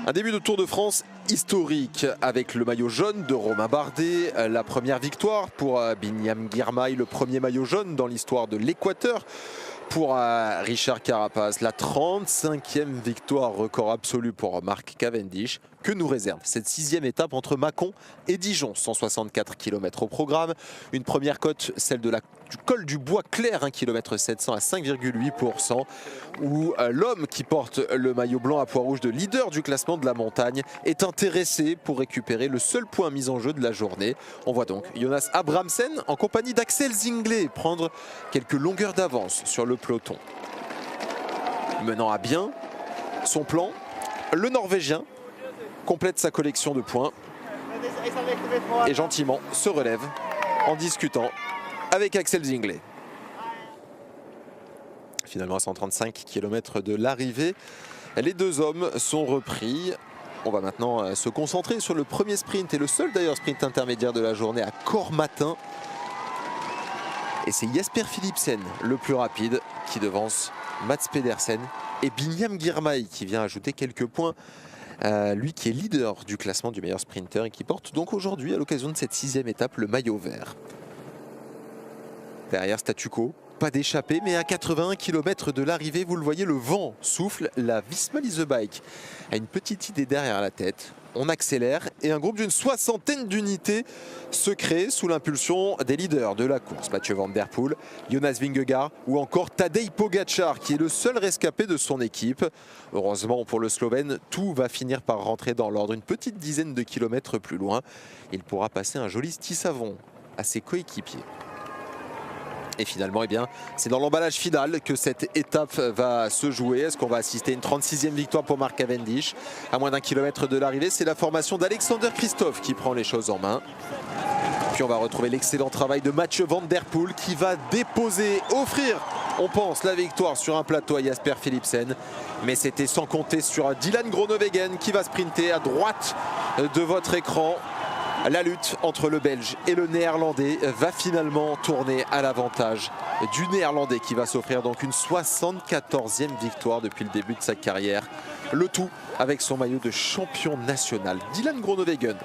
Un début de Tour de France historique avec le maillot jaune de Romain Bardet. La première victoire pour Binyam Girmay, le premier maillot jaune dans l'histoire de l'Équateur. Pour Richard Carapaz, la 35e victoire, record absolu pour Mark Cavendish. Que nous réserve cette 6e étape entre Mâcon et Dijon, 164 km au programme. Une première cote, celle du col du Bois Clair, 1 km 700 à 5,8%, où l'homme qui porte le maillot blanc à pois rouge de leader du classement de la montagne est intéressé pour récupérer le seul point mis en jeu de la journée. On voit donc Jonas Abrahamsen en compagnie d'Axel Zinglet prendre quelques longueurs d'avance sur le peloton. Menant à bien son plan, le Norvégien complète sa collection de points et gentiment se relève en discutant avec Axel Zinglet. Finalement à 135 km de l'arrivée, les deux hommes sont repris. On va maintenant se concentrer sur le premier sprint et le seul d'ailleurs sprint intermédiaire de la journée à Cormatin. Et c'est Jesper Philipsen le plus rapide qui devance Mats Pedersen et Binyam Girmay qui vient ajouter quelques points. Lui qui est leader du classement du meilleur sprinter et qui porte donc aujourd'hui à l'occasion de cette 6e étape le maillot vert. Derrière statu quo, pas d'échappée, mais à 81 km de l'arrivée, vous le voyez, le vent souffle. La Visma Lease Bike a une petite idée derrière la tête. On accélère et un groupe d'une 60aine d'unités se crée sous l'impulsion des leaders de la course. Mathieu Van Der Poel, Jonas Vingegaard ou encore Tadej Pogačar qui est le seul rescapé de son équipe. Heureusement pour le Slovène, tout va finir par rentrer dans l'ordre. Une petite dizaine de kilomètres plus loin, il pourra passer un joli ski savon à ses coéquipiers. Et finalement, eh bien, c'est dans l'emballage final que cette étape va se jouer. Est-ce qu'on va assister à une 36e victoire pour Mark Cavendish? À moins d'un kilomètre de l'arrivée, c'est la formation d'Alexander Kristoff qui prend les choses en main. Puis on va retrouver l'excellent travail de Mathieu Van Der Poel qui va déposer, offrir, on pense, la victoire sur un plateau à Jesper Philipsen. Mais c'était sans compter sur Dylan Groenewegen qui va sprinter à droite de votre écran. La lutte entre le Belge et le Néerlandais va finalement tourner à l'avantage du Néerlandais qui va s'offrir donc une 74e victoire depuis le début de sa carrière. Le tout avec son maillot de champion national. Dylan Groenewegen